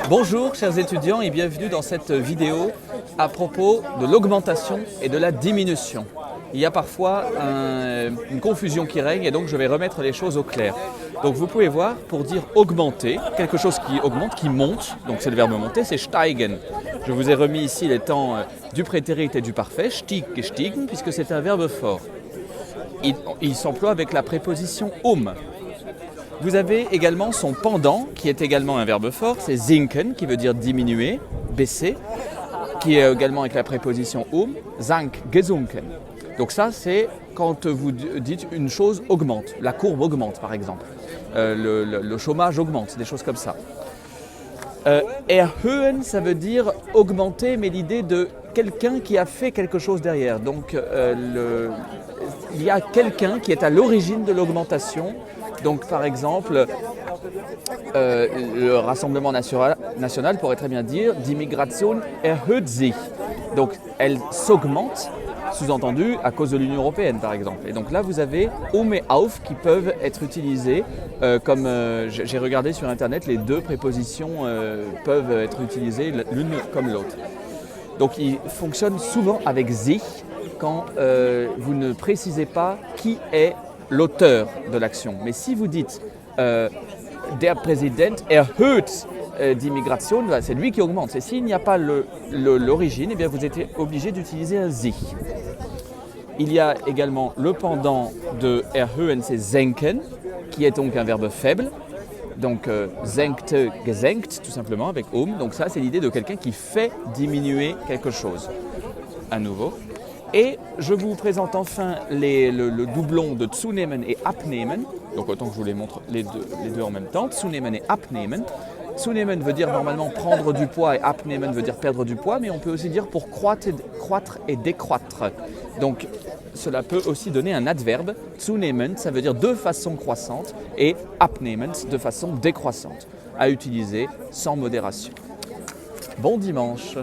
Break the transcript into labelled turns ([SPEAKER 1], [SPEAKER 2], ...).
[SPEAKER 1] Bonjour chers étudiants et bienvenue dans cette vidéo à propos de l'augmentation et de la diminution. Il y a parfois une confusion qui règne et donc je vais remettre les choses au clair. Donc vous pouvez voir, pour dire augmenter, quelque chose qui augmente, qui monte, donc c'est le verbe monter, c'est steigen. Je vous ai remis ici les temps du prétérit et du parfait, stieg, gestiegen, puisque c'est un verbe fort. Il s'emploie avec la préposition Vous avez également son pendant, qui est également un verbe fort, c'est sinken, qui veut dire diminuer, baisser, qui est également avec la préposition sank, gesunken. Donc ça, c'est quand vous dites une chose augmente, la courbe augmente par exemple, le chômage augmente, des choses comme ça. Erhöhen, ça veut dire augmenter, mais l'idée de quelqu'un qui a fait quelque chose derrière. Donc il y a quelqu'un qui est à l'origine de l'augmentation. Donc par exemple, le Rassemblement national pourrait très bien dire « Die Migration erhöht sich ». Donc elle s'augmente, sous-entendu à cause de l'Union européenne par exemple. Et donc là vous avez « et « auf » qui peuvent être utilisés comme j'ai regardé sur internet, les deux prépositions peuvent être utilisées l'une comme l'autre. Donc il fonctionne souvent avec « sich » quand vous ne précisez pas qui est l'auteur de l'action. Mais si vous dites der Präsident erhöht die Migration, c'est lui qui augmente. Et s'il n'y a pas l'origine, eh bien vous êtes obligé d'utiliser un sich. Il y a également le pendant de erhöhen, c'est senken, qui est donc un verbe faible. Donc senkte, gesenkt, tout simplement avec Donc ça, c'est l'idée de quelqu'un qui fait diminuer quelque chose. À nouveau. Et je vous présente enfin le doublon de zunehmen et abnehmen. Donc autant que je vous les montre les deux en même temps. Zunehmen et abnehmen. Zunehmen veut dire normalement prendre du poids et abnehmen veut dire perdre du poids, mais on peut aussi dire pour croître et décroître. Donc cela peut aussi donner un adverbe. Zunehmen, ça veut dire de façon croissante et abnehmen de façon décroissante. À utiliser sans modération. Bon dimanche.